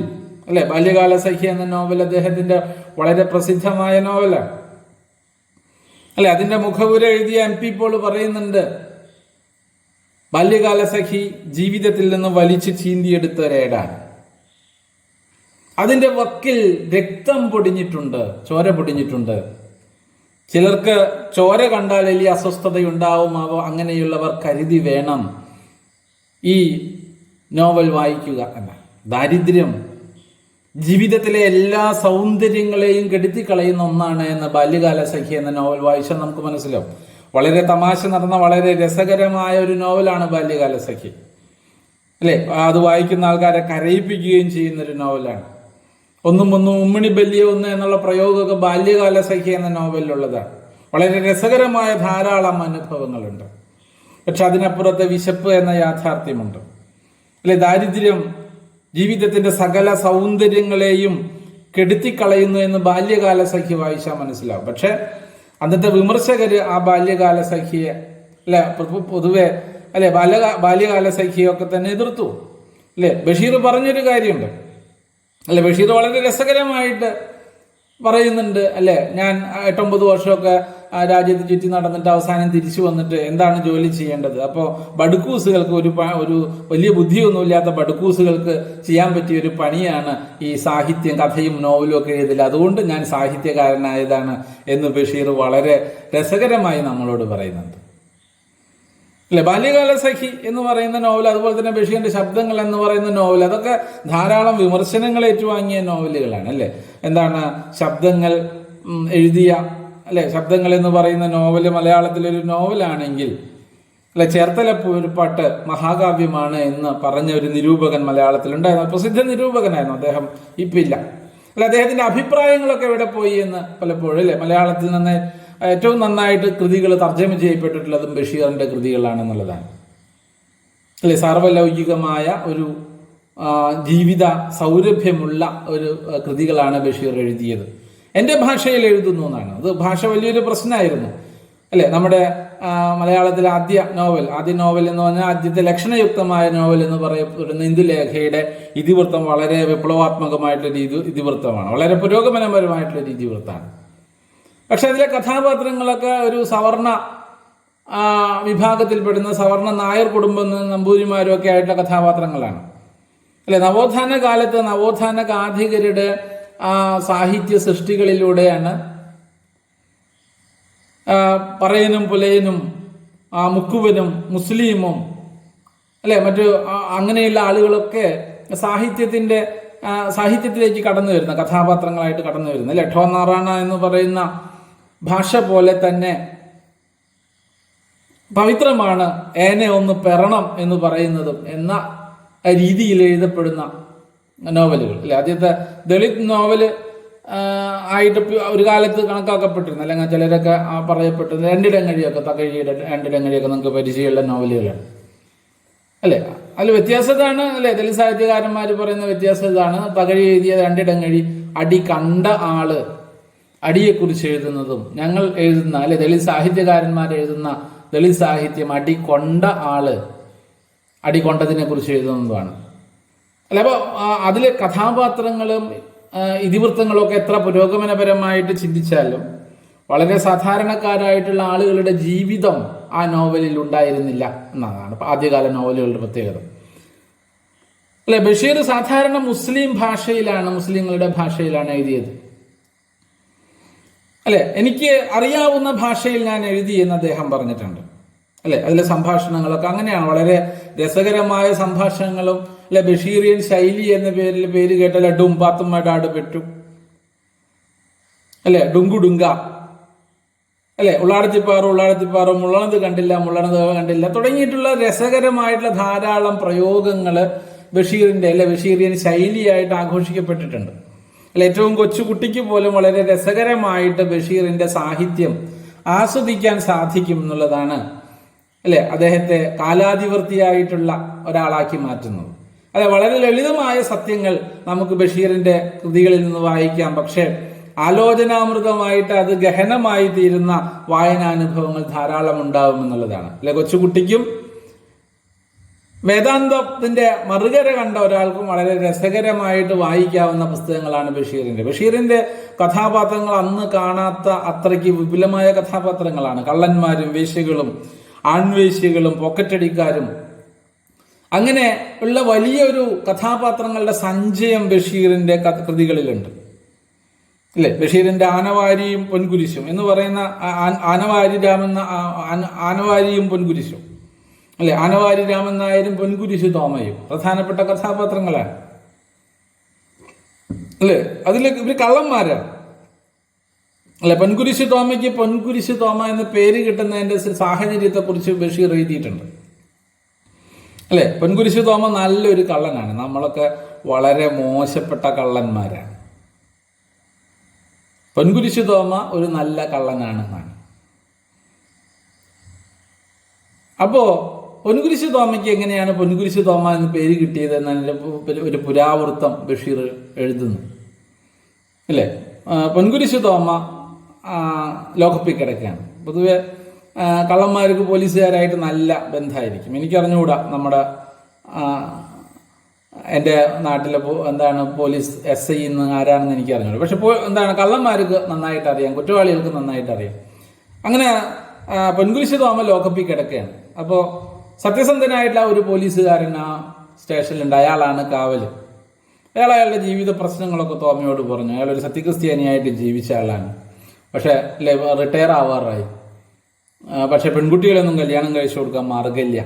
[SPEAKER 1] ബാല്യകാലസഖി എന്ന നോവൽ അദ്ദേഹത്തിന്റെ വളരെ പ്രസിദ്ധമായ നോവലാണ് അതിന്റെ മുഖവുര എഴുതിയ MP പോൾ പറയുന്നുണ്ട്, ബാല്യകാലസഖി ജീവിതത്തിൽ നിന്ന് വലിച്ചു ചീന്തിയെടുത്ത ഒരേടാണ്. അതിന്റെ വക്കിൽ രക്തം പൊടിഞ്ഞിട്ടുണ്ട്, ചോര പൊടിഞ്ഞിട്ടുണ്ട്. ചിലർക്ക് ചോര കണ്ടാൽ വലിയ അസ്വസ്ഥതയുണ്ടാവുമാവോ, അങ്ങനെയുള്ളവർ കരുതി വേണം ഈ നോവൽ വായിക്കുക എന്ന. ദാരിദ്ര്യം ജീവിതത്തിലെ എല്ലാ സൗന്ദര്യങ്ങളെയും കെടുത്തിക്കളയുന്ന ഒന്നാണ് എന്ന് ബാല്യകാലസഖി എന്ന നോവൽ വായിച്ചാൽ നമുക്ക് മനസ്സിലാവും. വളരെ തമാശ നടന്ന വളരെ രസകരമായ ഒരു നോവലാണ് ബാല്യകാലസഖി അത് വായിക്കുന്ന ആൾക്കാരെ കരയിപ്പിക്കുകയും ചെയ്യുന്നൊരു നോവലാണ്. ഒന്നും ഉമ്മിണി ബല്യ ഒന്ന് എന്നുള്ള പ്രയോഗമൊക്കെ ബാല്യകാലസഖി എന്ന നോവലിലുള്ളതാണ്. വളരെ രസകരമായ ധാരാളം അനുഭവങ്ങളുണ്ട്. പക്ഷെ അതിനപ്പുറത്തെ വിശപ്പ് എന്ന യാഥാർത്ഥ്യമുണ്ട് ദാരിദ്ര്യം ജീവിതത്തിന്റെ സകല സൗന്ദര്യങ്ങളെയും കെടുത്തിക്കളയുന്നു എന്ന് ബാല്യകാലസഖി വായിച്ചാൽ മനസ്സിലാവും. പക്ഷെ അന്നത്തെ വിമർശകര് ആ ബാല്യകാലസഖിയെ പൊതുവെ ബാല്യകാലസഖിയൊക്കെ തന്നെ എതിർത്തു ബഷീർ പറഞ്ഞൊരു കാര്യമുണ്ട് ബഷീർ വളരെ രസകരമായിട്ട് പറയുന്നുണ്ട് ഞാൻ 8-9 വർഷമൊക്കെ രാജ്യത്ത് ചുറ്റി നടന്നിട്ട് അവസാനം തിരിച്ചു വന്നിട്ട് എന്താണ് ജോലി ചെയ്യേണ്ടത്? അപ്പോൾ ബഡുക്കൂസുകൾക്ക് ഒരു വലിയ ബുദ്ധിയൊന്നുമില്ലാത്ത ബഡുക്കൂസുകൾക്ക് ചെയ്യാൻ പറ്റിയ ഒരു പണിയാണ് ഈ സാഹിത്യം, കഥയും നോവലും ഒക്കെ എഴുതില്ല. അതുകൊണ്ട് ഞാൻ സാഹിത്യകാരനായതാണ് എന്ന് ബഷീർ വളരെ രസകരമായി നമ്മളോട് പറയുന്നുണ്ട് ബാല്യകാലസഖി എന്ന് പറയുന്ന നോവൽ, അതുപോലെ തന്നെ ബഷീറിന്റെ ശബ്ദങ്ങൾ എന്ന് പറയുന്ന നോവൽ, അതൊക്കെ ധാരാളം വിമർശനങ്ങൾ ഏറ്റുവാങ്ങിയ നോവലുകളാണ് എന്താണ് ശബ്ദങ്ങൾ എഴുതിയ ശബ്ദങ്ങൾ എന്ന് പറയുന്ന നോവല് മലയാളത്തിലൊരു നോവലാണെങ്കിൽ ചേർത്തലപ്പൂരിപ്പാട്ട് മഹാകാവ്യമാണ് എന്ന് പറഞ്ഞ ഒരു നിരൂപകൻ മലയാളത്തിലുണ്ടായിരുന്നു. പ്രസിദ്ധ നിരൂപകനായിരുന്നു അദ്ദേഹം, ഇപ്പില്ല. അദ്ദേഹത്തിന്റെ അഭിപ്രായങ്ങളൊക്കെ എവിടെ പോയി എന്ന് പലപ്പോഴും മലയാളത്തിൽ നിന്ന് ഏറ്റവും നന്നായിട്ട് കൃതികൾ തർജ്ജമ ചെയ്യപ്പെട്ടിട്ടുള്ളതും ബഷീറിന്റെ കൃതികളാണെന്നുള്ളതാണ് സാർവലൗകികമായ ഒരു ജീവിത സൗരഭ്യമുള്ള ഒരു കൃതികളാണ് ബഷീർ എഴുതിയത്. എൻ്റെ ഭാഷയിൽ എഴുതുന്നു എന്നാണ്. അത് ഭാഷ വലിയൊരു പ്രശ്നമായിരുന്നു നമ്മുടെ മലയാളത്തിലെ ആദ്യ നോവൽ എന്ന് പറഞ്ഞാൽ ആദ്യത്തെ ലക്ഷണയുക്തമായ നോവൽ എന്ന് പറയപ്പെടുന്ന ഇന്ദുലേഖയുടെ ഇതിവൃത്തം വളരെ വിപ്ലവാത്മകമായിട്ടുള്ള ഇതിവൃത്തമാണ്, വളരെ പുരോഗമനപരമായിട്ടുള്ള ഇതിവൃത്തമാണ്. പക്ഷെ അതിലെ കഥാപാത്രങ്ങളൊക്കെ ഒരു സവർണ വിഭാഗത്തിൽപ്പെടുന്ന സവർണ നായർ കുടുംബം നമ്പൂതിരിമാരും ഒക്കെ ആയിട്ടുള്ള കഥാപാത്രങ്ങളാണ് നവോത്ഥാന കാലത്ത് നവോത്ഥാന ഗാഥികരുടെ സാഹിത്യ സൃഷ്ടികളിലൂടെയാണ് പറയനും പുലയനും മുക്കുവനും മുസ്ലിമും മറ്റു അങ്ങനെയുള്ള ആളുകളൊക്കെ സാഹിത്യത്തിലേക്ക് കടന്നു വരുന്ന കഥാപാത്രങ്ങളായിട്ട് കടന്നു വരുന്ന ഠോനാറാണ എന്ന് പറയുന്ന ഭാഷ പോലെ തന്നെ പവിത്രമാണ് ഏനെ ഒന്ന് പെറണം എന്ന് പറയുന്നതും എന്ന രീതിയിൽ എഴുതപ്പെടുന്ന നോവലുകൾ ആദ്യത്തെ ദളിത് നോവല് ആയിട്ട് ഒരു കാലത്ത് കണക്കാക്കപ്പെട്ടിരുന്നു. അല്ലെങ്കിൽ ചിലരൊക്കെ പറയപ്പെട്ടിരുന്നു രണ്ടിടങ്ങഴിയൊക്കെ, തകഴിയുടെ രണ്ടിടങ്ങഴിയൊക്കെ നമുക്ക് പരിചയമുള്ള നോവലുകളാണ് അതിൽ വ്യത്യാസം ഇതാണ് ദളിത് സാഹിത്യകാരന്മാർ പറയുന്ന വ്യത്യാസം ഇതാണ്. തകഴി എഴുതിയ രണ്ടിടങ്ങഴി അടി കണ്ട ആള് അടിയെക്കുറിച്ച് എഴുതുന്നതും ഞങ്ങൾ എഴുതുന്ന ദളിത് സാഹിത്യകാരന്മാർ എഴുതുന്ന ദളിത് സാഹിത്യം അടി കൊണ്ട ആള് അടി കൊണ്ടതിനെ കുറിച്ച് എഴുതുന്നതുമാണ് അപ്പോൾ അതിലെ കഥാപാത്രങ്ങളും ഇതിവൃത്തങ്ങളും ഒക്കെ എത്ര പുരോഗമനപരമായിട്ട് ചിന്തിച്ചാലും വളരെ സാധാരണക്കാരായിട്ടുള്ള ആളുകളുടെ ജീവിതം ആ നോവലിൽ ഉണ്ടായിരുന്നില്ല എന്നതാണ് ആദ്യകാല നോവലുകളുടെ പ്രത്യേകത ബഷീർ സാധാരണ മുസ്ലിങ്ങളുടെ ഭാഷയിലാണ് എഴുതിയത് എനിക്ക് അറിയാവുന്ന ഭാഷയിൽ ഞാൻ എഴുതി എന്ന് അദ്ദേഹം പറഞ്ഞിട്ടുണ്ട് അതിലെ സംഭാഷണങ്ങളൊക്കെ അങ്ങനെയാണ്, വളരെ രസകരമായ സംഭാഷണങ്ങളും ബഷീറിയൻ ശൈലി എന്ന പേര് കേട്ട ഡും പാത്തുമ്മടാട് പെട്ടു ഡുങ്കുഡുങ്ക ഉള്ളാടത്തിപ്പാറോ മുള്ളണത് കണ്ടില്ല തുടങ്ങിയിട്ടുള്ള രസകരമായിട്ടുള്ള ധാരാളം പ്രയോഗങ്ങൾ ബഷീറിയൻ ശൈലിയായിട്ട് ആഘോഷിക്കപ്പെട്ടിട്ടുണ്ട്. ഏറ്റവും കൊച്ചുകുട്ടിക്ക് പോലും വളരെ രസകരമായിട്ട് ബഷീറിന്റെ സാഹിത്യം ആസ്വദിക്കാൻ സാധിക്കും എന്നുള്ളതാണ് അദ്ദേഹത്തെ കാലാധിവർത്തിയായിട്ടുള്ള ഒരാളാക്കി മാറ്റുന്നത്. അല്ലെ, വളരെ ലളിതമായ സത്യങ്ങൾ നമുക്ക് ബഷീറിന്റെ കൃതികളിൽ നിന്ന് വായിക്കാം. പക്ഷെ ആലോചനാമൃതമായിട്ട് അത് ഗഹനമായി തീരുന്ന വായനാനുഭവങ്ങൾ ധാരാളം ഉണ്ടാവും എന്നുള്ളതാണ്. അല്ലെ, കൊച്ചുകുട്ടിക്കും വേദാന്തത്തിന്റെ മറുകര കണ്ട ഒരാൾക്കും വളരെ രസകരമായിട്ട് വായിക്കാവുന്ന പുസ്തകങ്ങളാണ് ബഷീറിന്റെ കഥാപാത്രങ്ങൾ അന്ന് കാണാത്ത അത്രയ്ക്ക് വിപുലമായ കഥാപാത്രങ്ങളാണ്. കള്ളന്മാരും വേശ്യകളും ആൺവേശ്യകളും പോക്കറ്റടിക്കാരും, അങ്ങനെ ഉള്ള വലിയൊരു കഥാപാത്രങ്ങളുടെ സഞ്ചയം ബഷീറിന്റെ കൃതികളിലുണ്ട്. അല്ലെ, ബഷീറിന്റെ ആനവാരിയും പൊൻകുരിശും എന്ന് പറയുന്ന ആനവാരി ആനവാരിയും പൊൻകുരിശും, അല്ലെ, ആനവാരി രാമൻ നായരും പൊൻകുരിശു തോമയും പ്രധാനപ്പെട്ട കഥാപാത്രങ്ങളാണ്. അല്ലെ, അതിൽ ഇവര് കള്ളന്മാരാണ്. അല്ലെ, പൊൻകുരിശു തോമയ്ക്ക് പൊൻകുരിശു തോമ എന്ന പേര് കിട്ടുന്നതിന്റെ സാഹചര്യത്തെ കുറിച്ച് ബഷീർ എഴുതിയിട്ടുണ്ട്. അല്ലെ, പൊൻകുരിശു തോമ നല്ലൊരു കള്ളനാണ്. നമ്മളൊക്കെ വളരെ മോശപ്പെട്ട കള്ളന്മാരാണ്. പൊൻകുരിശു തോമ ഒരു നല്ല കള്ളനാണെന്നാണ്. അപ്പോ പൊൻകുരിശു തോമയ്ക്ക് എങ്ങനെയാണ് പൊൻകുരിശു തോമ എന്ന് പേര് കിട്ടിയത് എന്നതിൻ്റെ ഒരു പുരാവൃത്തം ബഷീർ എഴുതുന്നു. അല്ലേ, പൊൻകുരിശു തോമ ലോക്കപ്പിൽ കിടക്കുകയാണ്. പൊതുവെ കള്ളന്മാർക്ക് പോലീസുകാരായിട്ട് നല്ല ബന്ധമായിരിക്കും. എനിക്കറിഞ്ഞുകൂടാ നമ്മുടെ എൻ്റെ നാട്ടിലെ പോലീസ് SI എന്ന് ആരാണെന്ന് എനിക്ക് അറിഞ്ഞൂടാ. പക്ഷെ കള്ളന്മാർക്ക് നന്നായിട്ട് അറിയാം, കുറ്റവാളികൾക്ക് നന്നായിട്ട് അറിയാം. അങ്ങനെ പൊൻകുരിശു തോമ ലോക്കപ്പിൽ കിടക്കുകയാണ്. അപ്പോൾ സത്യസന്ധനായിട്ടുള്ള ഒരു പോലീസുകാരൻ ആ സ്റ്റേഷനിലുണ്ട്. അയാളാണ് കാവല്. അയാളുടെ ജീവിത പ്രശ്നങ്ങളൊക്കെ തോമയോട് പറഞ്ഞു. അയാളൊരു സത്യക്രിസ്ത്യാനിയായിട്ട് ജീവിച്ച ആളാണ്. പക്ഷെ റിട്ടയർ ആവാറായി. പക്ഷെ പെൺകുട്ടികളൊന്നും കല്യാണം കഴിച്ചു കൊടുക്കാൻ മാർഗമില്ല.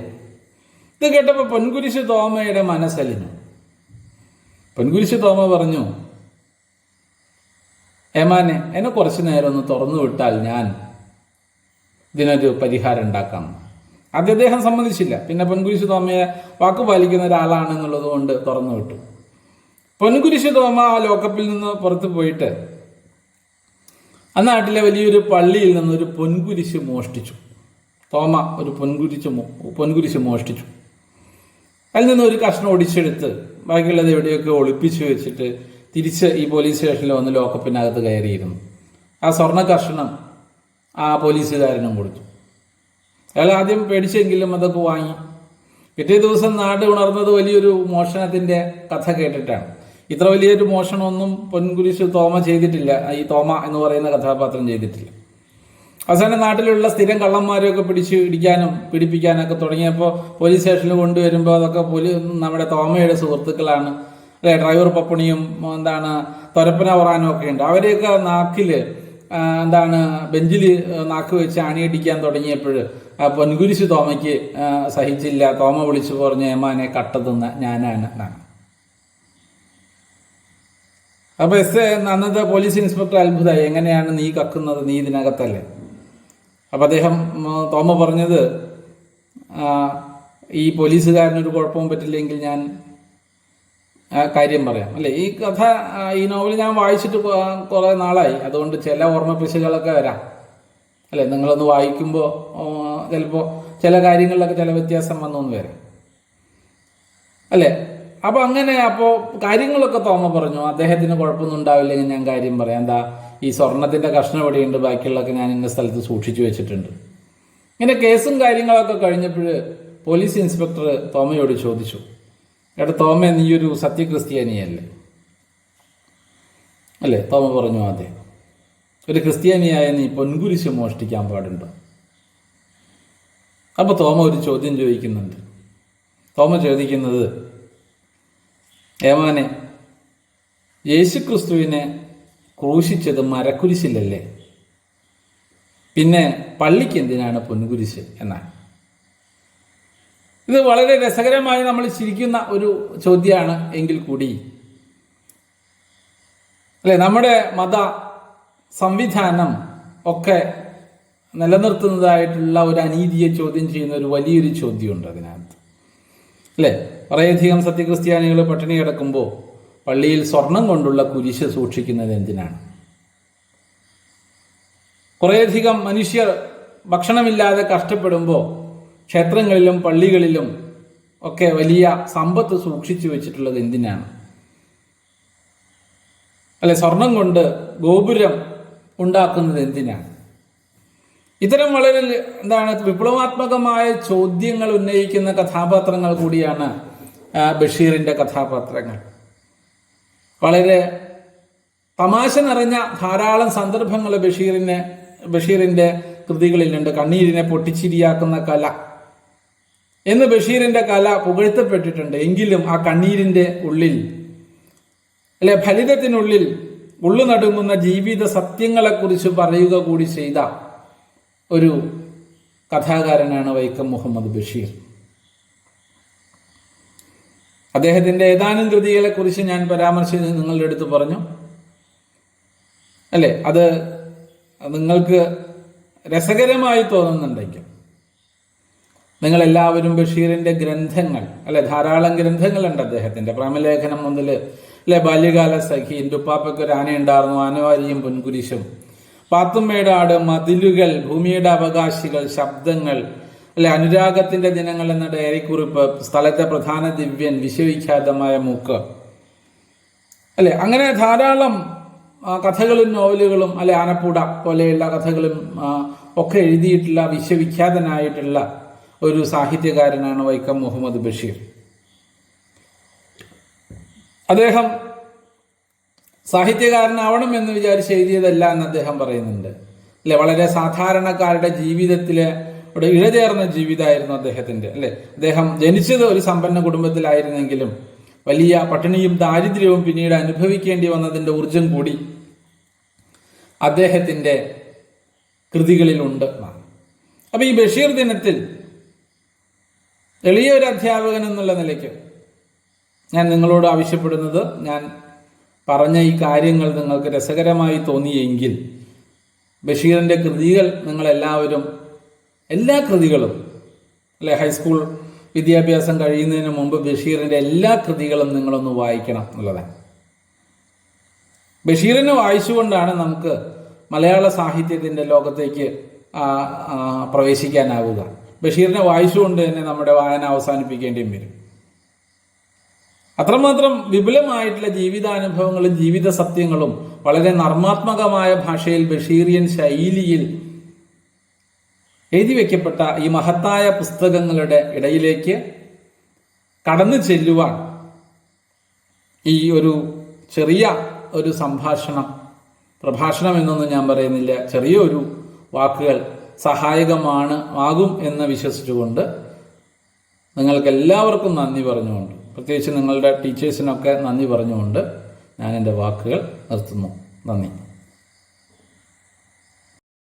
[SPEAKER 1] ഇത് കേട്ടപ്പോൾ പൊൻകുരിശു തോമയുടെ മനസ്സലിഞ്ഞു. പൊൻകുരിശു തോമ പറഞ്ഞു, ഏമാനെ, എന്നെ കുറച്ചു നേരം ഒന്ന് തുറന്നു വിട്ടാൽ ഞാൻ ഇതിനൊരു പരിഹാരം ഉണ്ടാക്കാം. ആദ്യം അദ്ദേഹം സമ്മതിച്ചില്ല. പിന്നെ പൊൻകുരിശു തോമയെ വാക്ക് പാലിക്കുന്ന ഒരാളാണെന്നുള്ളത് കൊണ്ട് തുറന്നു വിട്ടു. പൊൻകുരിശു തോമ ആ ലോക്കപ്പിൽ നിന്ന് പുറത്തു പോയിട്ട് ആ നാട്ടിലെ വലിയൊരു പള്ളിയിൽ നിന്ന് ഒരു പൊൻകുരിശ് മോഷ്ടിച്ചു. തോമ ഒരു പൊൻകുരിശ് മോഷ്ടിച്ചു. അതിൽ നിന്ന് ഒരു കഷ്ണം ഒടിച്ചെടുത്ത് ബാക്കിയുള്ളത് എവിടെയൊക്കെ ഒളിപ്പിച്ചു വെച്ചിട്ട് തിരിച്ച് ഈ പോലീസ് സ്റ്റേഷനിൽ വന്ന് ലോക്കപ്പിനകത്ത് കയറിയിരുന്നു. ആ സ്വർണ്ണ കഷ്ണം ആ പോലീസുകാരനും കൊടുത്തു. അയാൾ ആദ്യം പേടിച്ചെങ്കിലും അതൊക്കെ വാങ്ങി. പിറ്റേ ദിവസം നാട് ഉണർന്നത് വലിയൊരു മോഷണത്തിന്റെ കഥ കേട്ടിട്ടാണ്. ഇത്ര വലിയൊരു മോഷണമൊന്നും പൊൻകുരിശു തോമ ചെയ്തിട്ടില്ല. ഈ തോമ എന്ന് പറയുന്ന കഥാപാത്രം ചെയ്തിട്ടില്ല. അവസാനം നാട്ടിലുള്ള സ്ഥിരം കള്ളന്മാരെയൊക്കെ പിടിച്ച് ഇടിക്കാനും പിടിപ്പിക്കാനൊക്കെ തുടങ്ങിയപ്പോൾ പോലീസ് സ്റ്റേഷനിൽ കൊണ്ടുവരുമ്പോൾ അതൊക്കെ നമ്മുടെ തോമയുടെ സുഹൃത്തുക്കളാണ്. അല്ലെ, ഡ്രൈവർ പപ്പണിയും തൊരപ്പന ഒറാനും ഒക്കെ ഉണ്ട്. അവരെയൊക്കെ നാക്കില് ബെഞ്ചിൽ നാക്ക് വെച്ച് അണിയടിക്കാൻ തുടങ്ങിയപ്പോൾ പൊൻകുരിശു തോമയ്ക്ക് സഹിച്ചില്ല. തോമ വിളിച്ചു പറഞ്ഞു, ഏമാനെ കട്ട തിന്ന ഞാനാണ്. അപ്പൊ അന്നത്തെ പോലീസ് ഇൻസ്പെക്ടർ അത്ഭുതമായി, എങ്ങനെയാണ് നീ കക്കുന്നത്, നീ ഇതിനകത്തല്ലേ? അപ്പൊ അദ്ദേഹം തോമ പറഞ്ഞത്, ഈ പോലീസുകാരനൊരു കുഴപ്പവും പറ്റില്ലെങ്കിൽ ഞാൻ കാര്യം പറയാം. അല്ലെ, ഈ കഥ ഈ നോവൽ ഞാൻ വായിച്ചിട്ട് കുറെ നാളായി. അതുകൊണ്ട് ചില ഓർമ്മപ്പിശകളൊക്കെ വരാം. അല്ലെ, നിങ്ങളൊന്ന് വായിക്കുമ്പോൾ ചിലപ്പോൾ ചില കാര്യങ്ങളിലൊക്കെ ചില വ്യത്യാസം വന്നൊന്ന് വരാം. അല്ലെ, അപ്പോൾ കാര്യങ്ങളൊക്കെ തോമ പറഞ്ഞു. അദ്ദേഹത്തിന് കുഴപ്പമൊന്നും ഉണ്ടാവില്ലെങ്കിൽ ഞാൻ കാര്യം പറയാം. ഈ സ്വർണത്തിന്റെ കഷ്ണം എവിടെയുണ്ട്, ബാക്കിയുള്ളതൊക്കെ ഞാൻ ഇന്ന സ്ഥലത്ത് സൂക്ഷിച്ചു വെച്ചിട്ടുണ്ട്. ഇങ്ങനെ കേസും കാര്യങ്ങളൊക്കെ കഴിഞ്ഞപ്പോൾ പോലീസ് ഇൻസ്പെക്ടർ തോമയോട് ചോദിച്ചു, എടാ തോമ, നീയൊരു സത്യക്രിസ്ത്യാനിയല്ലേ? അല്ലേ? തോമ പറഞ്ഞു, അതെ. ഒരു ക്രിസ്ത്യാനിയായ നീ പൊൻകുരിശ് മോഷ്ടിക്കാൻ പാടുണ്ടോ? അപ്പൊ തോമ ഒരു ചോദ്യം ചോദിക്കുന്നുണ്ട്. തോമ ചോദിക്കുന്നത്, ഏമാനെ, യേശുക്രിസ്തുവിനെ ക്രൂശിച്ചത് മരക്കുരിശിലല്ലേ? പിന്നെ പള്ളിക്ക് എന്തിനാണ് പൊൻകുരിശ് എന്നാണ്. ഇത് വളരെ രസകരമായി നമ്മൾ ചിരിക്കുന്ന ഒരു ചോദ്യമാണ് എങ്കിൽ കൂടി, അല്ലെ, നമ്മുടെ മത സംവിധാനം ഒക്കെ നിലനിർത്തുന്നതായിട്ടുള്ള ഒരു അനീതിയെ ചോദ്യം ചെയ്യുന്ന ഒരു വലിയൊരു ചോദ്യമുണ്ട് അതിനകത്ത്. അല്ലെ, കുറേയധികം സത്യക്രിസ്ത്യാനികൾ പട്ടിണി കിടക്കുമ്പോൾ പള്ളിയിൽ സ്വർണം കൊണ്ടുള്ള കുരിശ് സൂക്ഷിക്കുന്നത് എന്തിനാണ്? കുറേയധികം മനുഷ്യർ ഭക്ഷണമില്ലാതെ കഷ്ടപ്പെടുമ്പോൾ ക്ഷേത്രങ്ങളിലും പള്ളികളിലും ഒക്കെ വലിയ സമ്പത്ത് സൂക്ഷിച്ചു വെച്ചിട്ടുള്ളത് എന്തിനാണ്? അല്ലെ, സ്വർണം കൊണ്ട് ഗോപുരം ഉണ്ടാക്കുന്നത് എന്തിനാണ്? ഇത്തരം വളരെ വിപ്ലവാത്മകമായ ചോദ്യങ്ങൾ ഉന്നയിക്കുന്ന കഥാപാത്രങ്ങൾ കൂടിയാണ് ബഷീറിന്റെ കഥാപാത്രങ്ങൾ. വളരെ തമാശ നിറഞ്ഞ ധാരാളം സന്ദർഭങ്ങൾ ബഷീറിന്റെ കൃതികളിലുണ്ട്. കണ്ണീരിനെ പൊട്ടിച്ചിരിയാക്കുന്ന കല എന്ന് ബഷീറിന്റെ കല പുകഴ്ത്തപ്പെട്ടിട്ടുണ്ട്. എങ്കിലും ആ കണ്ണീരിന്റെ ഉള്ളിൽ, അല്ലെ, ഫലിതത്തിനുള്ളിൽ ഉള്ളു നടുങ്ങുന്ന ജീവിത സത്യങ്ങളെക്കുറിച്ച് പറയുക കൂടി ചെയ്ത ഒരു കഥാകാരനാണ് വൈക്കം മുഹമ്മദ് ബഷീർ. അദ്ദേഹത്തിന്റെ ഏതാനും കൃതികളെ കുറിച്ച് ഞാൻ പരാമർശിച്ച് നിങ്ങളുടെ അടുത്ത് പറഞ്ഞു, അല്ലെ, അത് നിങ്ങൾക്ക് രസകരമായി തോന്നുന്നുണ്ടെങ്കിൽ നിങ്ങളെല്ലാവരും ബഷീറിന്റെ ഗ്രന്ഥങ്ങൾ, അല്ലെ, ധാരാളം ഗ്രന്ഥങ്ങളുണ്ട് അദ്ദേഹത്തിന്റെ. പ്രേമലേഖനം മുതൽ, അല്ലെ, ബാല്യകാല സഖി, ഉപ്പാപ്പയ്ക്കൊരു ആനയുണ്ടായിരുന്നു, ആനവാരിയും പൊൻകുരിശും, പാത്തുമ്മയുടെ ആട്, മതിലുകൾ, ഭൂമിയുടെ അവകാശികൾ, ശബ്ദങ്ങൾ, അല്ലെ, അനുരാഗത്തിന്റെ ദിനങ്ങൾ എന്ന ഡയറിക്കുറിപ്പ്, സ്ഥലത്തെ പ്രധാന ദിവ്യൻ, വിശ്വവിഖ്യാതമായ മൂക്ക്, അല്ലെ, അങ്ങനെ ധാരാളം കഥകളും നോവലുകളും, അല്ലെ, ആനപ്പൂട പോലെയുള്ള കഥകളും ഒക്കെ എഴുതിയിട്ടുള്ള വിശ്വവിഖ്യാതനായിട്ടുള്ള ഒരു സാഹിത്യകാരനാണ് വൈക്കം മുഹമ്മദ് ബഷീർ. അദ്ദേഹം സാഹിത്യകാരനാവണം എന്ന് വിചാരിച്ച് എഴുതിയതല്ല എന്ന് അദ്ദേഹം പറയുന്നുണ്ട്, അല്ലെ. വളരെ സാധാരണക്കാരുടെ ജീവിതത്തിലെ ഇഴചേർന്ന ജീവിതമായിരുന്നു അദ്ദേഹത്തിന്റെ, അല്ലെ. അദ്ദേഹം ജനിച്ചത് ഒരു സമ്പന്ന കുടുംബത്തിലായിരുന്നെങ്കിലും വലിയ പട്ടിണിയും ദാരിദ്ര്യവും പിന്നീട് അനുഭവിക്കേണ്ടി വന്നതിന്റെ ഊർജം കൂടി അദ്ദേഹത്തിന്റെ കൃതികളിലുണ്ട്. അപ്പൊ ഈ ബഷീർ ദിനത്തിൽ എളിയൊരു അധ്യാപകൻ എന്നുള്ള നിലയ്ക്ക് ഞാൻ നിങ്ങളോട് ആവശ്യപ്പെടുന്നത്, ഞാൻ പറഞ്ഞ ഈ കാര്യങ്ങൾ നിങ്ങൾക്ക് രസകരമായി തോന്നിയെങ്കിൽ ബഷീറിന്റെ കൃതികൾ നിങ്ങളെല്ലാവരും, എല്ലാ കൃതികളും, അല്ലെ, ഹൈസ്കൂൾ വിദ്യാഭ്യാസം കഴിയുന്നതിന് മുമ്പ് ബഷീറിന്റെ എല്ലാ കൃതികളും നിങ്ങളൊന്ന് വായിക്കണം എന്നുള്ളതാണ്. ബഷീറിനെ വായിച്ചുകൊണ്ടാണ് നമുക്ക് മലയാള സാഹിത്യത്തിന്റെ ലോകത്തേക്ക് പ്രവേശിക്കാനാവുക. ബഷീറിനെ വായിച്ചുകൊണ്ട് തന്നെ നമ്മുടെ വായന അവസാനിപ്പിക്കേണ്ടിയും വരും. അത്രമാത്രം വിപുലമായിട്ടുള്ള ജീവിതാനുഭവങ്ങളും ജീവിത സത്യങ്ങളും വളരെ നർമാത്മകമായ ഭാഷയിൽ ബഷീറിയൻ ശൈലിയിൽ എഴുതി വയ്ക്കപ്പെട്ട ഈ മഹത്തായ പുസ്തകങ്ങളുടെ ഇടയിലേക്ക് കടന്നു ചെല്ലുവാൻ ഈ ഒരു ചെറിയ ഒരു പ്രഭാഷണം എന്നൊന്നും ഞാൻ പറയുന്നില്ല, ചെറിയൊരു വാക്കുകൾ ആകും എന്ന് വിശ്വസിച്ചുകൊണ്ട് നിങ്ങൾക്ക് എല്ലാവർക്കും നന്ദി പറഞ്ഞുകൊണ്ട്, പ്രത്യേകിച്ച് നിങ്ങളുടെ ടീച്ചേഴ്സിനൊക്കെ നന്ദി പറഞ്ഞുകൊണ്ട് ഞാൻ എൻ്റെ വാക്കുകൾ നിർത്തുന്നു. നന്ദി.